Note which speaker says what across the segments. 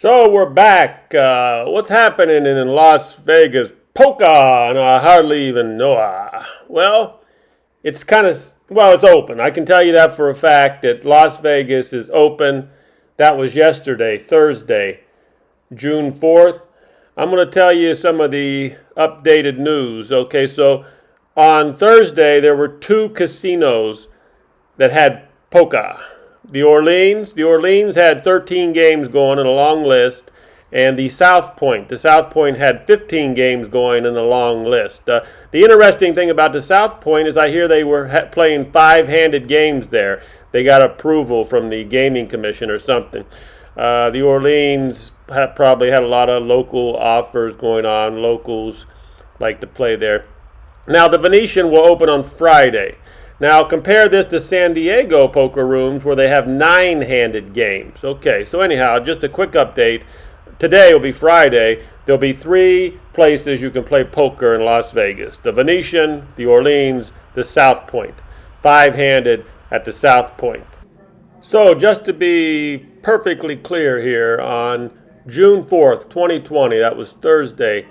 Speaker 1: So we're back. What's happening in Las Vegas? Polka, no, I hardly even know. Well, it's it's open. I can tell you that for a fact that Las Vegas is open. That was yesterday, Thursday, June 4th. I'm going to tell you some of the updated news. Okay, so on Thursday, there were two casinos that had polka. The Orleans had 13 games going in a long list, and the South Pointe had 15 games going in a long list. The interesting thing about the South Pointe is I hear they were playing five-handed games there. They got approval from the gaming commission or something. The Orleans probably had a lot of local offers going on. Locals like to play there. Now, the Venetian will open on Friday. Now, compare this to San Diego poker rooms where they have nine-handed games. Okay, so anyhow, just a quick update. Today will be Friday. There'll be three places you can play poker in Las Vegas. The Venetian, the Orleans, the South Pointe. Five-handed at the South Pointe. So, just to be perfectly clear here, on June 4th, 2020, that was Thursday,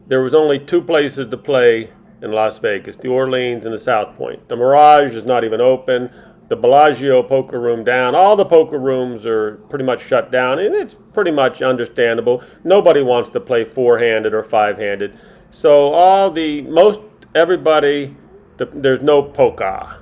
Speaker 1: there was only two places to play in Las Vegas, the Orleans and the South Pointe. The Mirage is not even open. The Bellagio poker room down. All the poker rooms are pretty much shut down, and it's pretty much understandable. Nobody wants to play four-handed or five-handed. So there's no polka.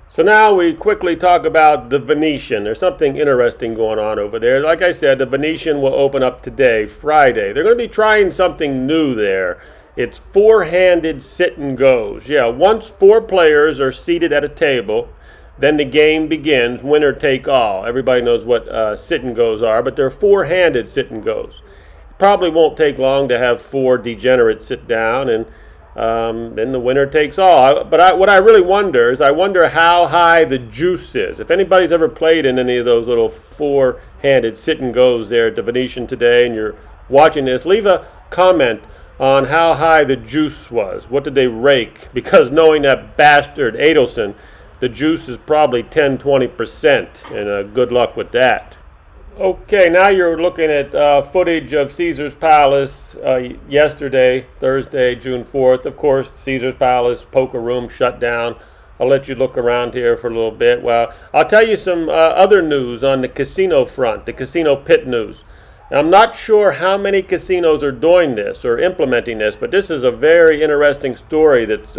Speaker 1: So now we quickly talk about the Venetian. There's something interesting going on over there. Like I said, the Venetian will open up today, Friday. They're going to be trying something new there. It's four-handed sit and goes. Yeah, once four players are seated at a table, then the game begins, winner take all. Everybody knows what sit and goes are, but they're four-handed sit and goes. It probably won't take long to have four degenerates sit down, and then the winner takes all. What I really wonder is how high the juice is. If anybody's ever played in any of those little four-handed sit and goes there at the Venetian today and you're watching this, leave a comment on how high the juice was. What did they rake? Because knowing that bastard Adelson, the juice is probably 10-20%, and good luck with that. Okay, now you're looking at footage of Caesar's Palace yesterday, Thursday, June 4th. Of course, Caesar's Palace poker room shut down. I'll let you look around here for a little bit. Well, I'll tell you some other news on the casino front, the casino pit news. I'm not sure how many casinos are doing this or implementing this, but this is a very interesting story that's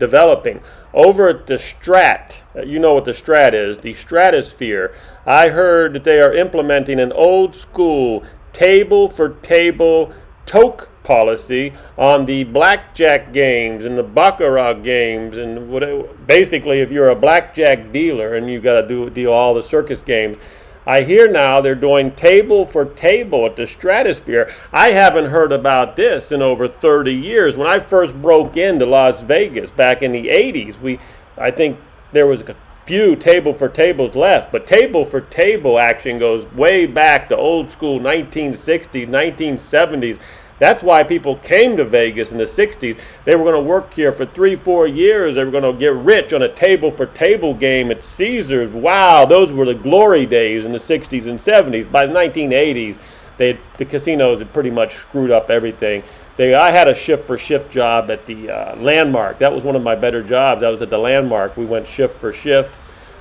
Speaker 1: developing. Over at the Strat, you know what the Strat is, the Stratosphere, I heard that they are implementing an old school table-for-table toke policy on the blackjack games and the baccarat games, and basically if you're a blackjack dealer and you've got to deal all the circus games, I hear now they're doing table for table at the Stratosphere. I haven't heard about this in over 30 years. When I first broke into Las Vegas back in the 80s, I think there was a few table for tables left, but table for table action goes way back to old school 1960s, 1970s. That's why people came to Vegas in the 60s. They were going to work here for 3-4 years. They were going to get rich on a table-for-table game at Caesars. Wow, those were the glory days in the 60s and 70s. By the 1980s, the casinos had pretty much screwed up everything. I had a shift-for-shift job at the Landmark. That was one of my better jobs. I was at the Landmark. We went shift for shift.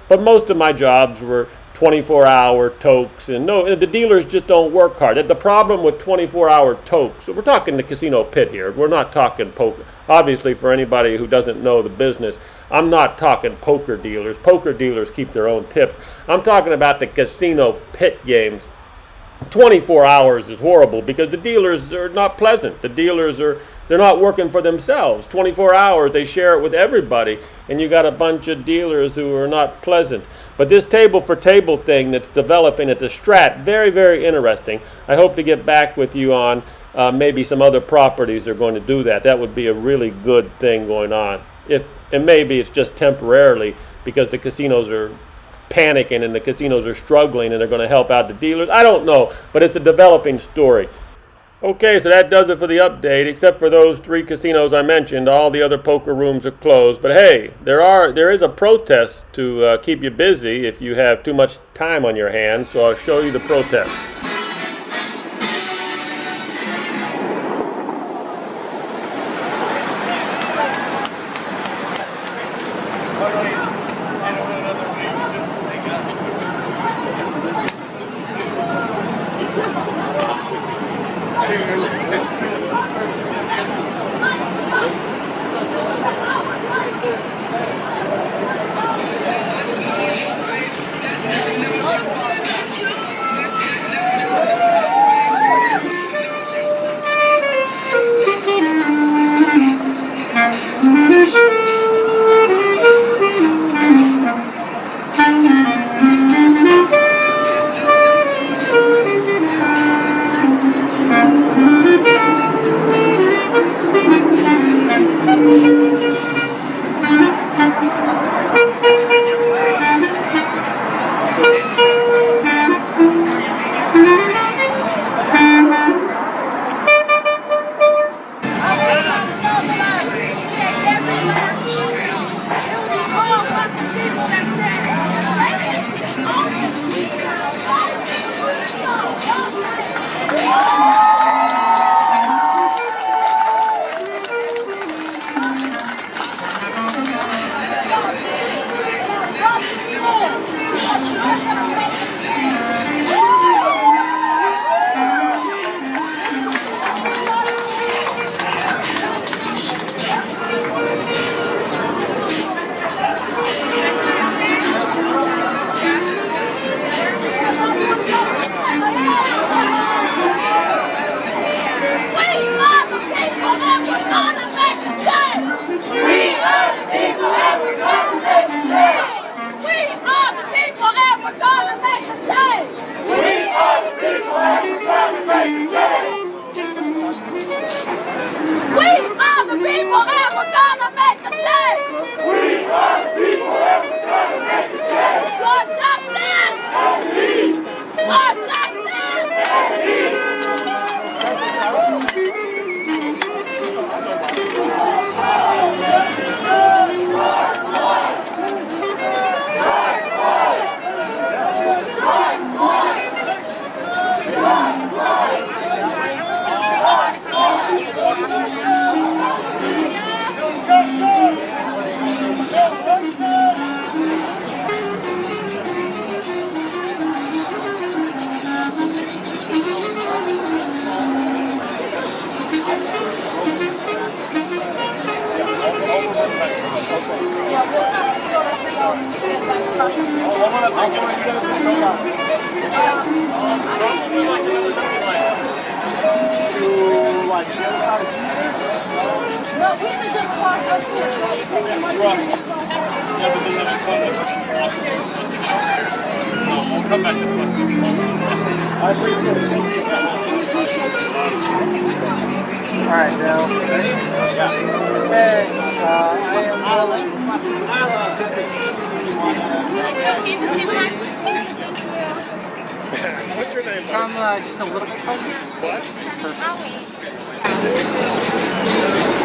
Speaker 1: But most of my jobs were 24-hour tokes, and the dealers just don't work hard. The problem with 24-hour tokes, so we're talking the casino pit here. We're not talking poker. Obviously, for anybody who doesn't know the business, I'm not talking poker dealers. Poker dealers keep their own tips. I'm talking about the casino pit games. 24 hours is horrible because the dealers are not pleasant. The dealers they're not working for themselves. 24 hours, they share it with everybody, and you got a bunch of dealers who are not pleasant. But this table-for-table thing that's developing at the Strat, very, very interesting. I hope to get back with you on maybe some other properties that are going to do that. That would be a really good thing going on. And maybe it's just temporarily because the casinos are panicking and the casinos are struggling and they're going to help out the dealers. I don't know, but it's a developing story. Okay, so that does it for the update. Except for those three casinos I mentioned, all the other poker rooms are closed. But hey, there is a protest to keep you busy if you have too much time on your hands. So I'll show you the protest.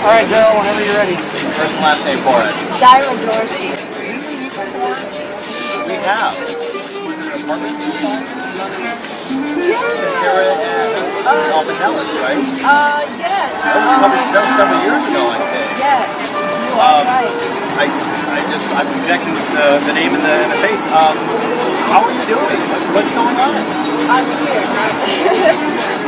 Speaker 2: Alright, Joe, whenever you're ready.
Speaker 3: First and last name for it.
Speaker 4: Diamond Dorsey.
Speaker 3: We have. Kara and Alvin Ellis, right?
Speaker 4: Yes.
Speaker 3: That was several years ago, I think.
Speaker 4: Yes. You are right.
Speaker 3: I'm projecting the name in the face. How are you doing? What's going on?
Speaker 4: I'm here.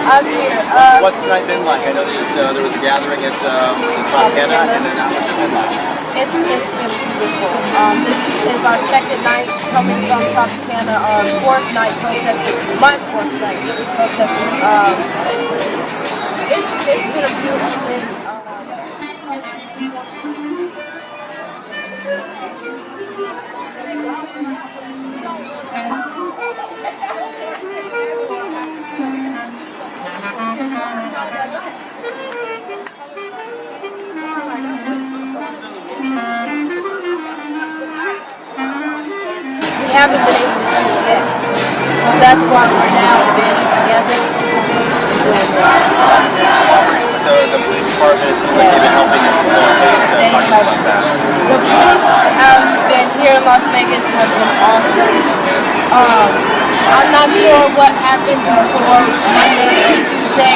Speaker 4: I'm here.
Speaker 3: What's tonight been like? I know there was a gathering at Tropicana, and then what's it been like?
Speaker 4: It's been beautiful. This is our second night coming from Tropicana, our fourth night protesting. My fourth night protesting. It's been a beautiful thing. We haven't been able to do it yet. So that's why we're now banding together.
Speaker 3: The police department seems like they've been helping facilitate talks like that.
Speaker 4: The police have been here in Las Vegas have been awesome. I'm not sure what happened before Monday or Tuesday.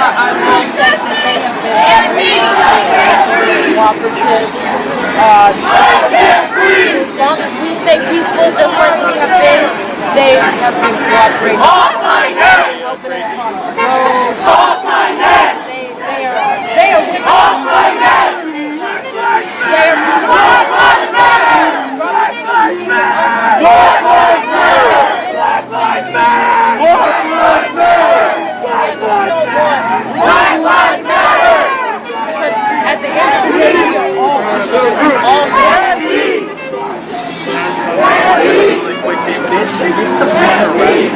Speaker 4: I will say that they have been very cooperative. As long as we stay peaceful, just like we have been, They have been cooperating. Helping us cross the road. They are with us. They because at the end of the day, we are all sharing.
Speaker 3: Really quick, David, it's a matter, right?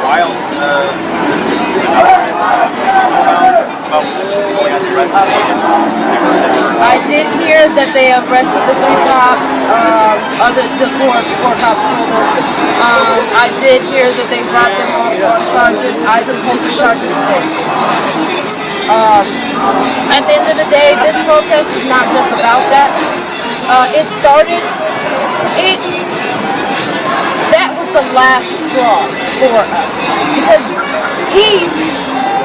Speaker 3: Wild
Speaker 4: I did hear that they arrested the 3 cops, the four cops total. I did hear that they brought them off on charges. I just hope the charges stick. At the end of the day, this protest is not just about that. That was the last straw for us because he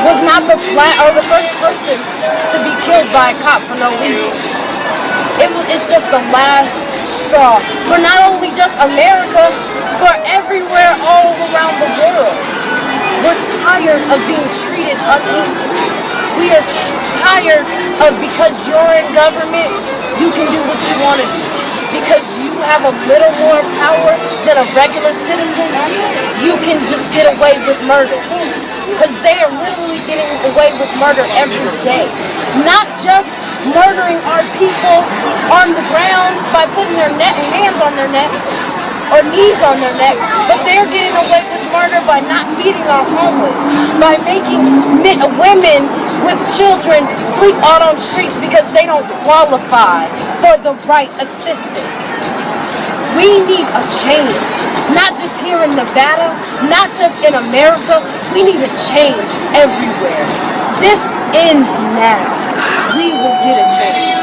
Speaker 4: was not the first person to be killed by a cop for no reason. It's just the last straw for not only just America, for everywhere all around the world. We're tired of being treated unequal. We are tired of because you're in government, you can do what you want to do. Because you have a little more power than a regular citizen, you can just get away with murder. Because they are literally getting away with murder every day. Not just murdering our people on the ground by putting their hands on their necks or knees on their necks, but they're getting away with murder by not feeding our homeless, by making women with children sleep out on streets because they don't qualify for the right assistance. We need a change, not just here in Nevada, not just in America. We need a change everywhere. This ends now. We will get a change.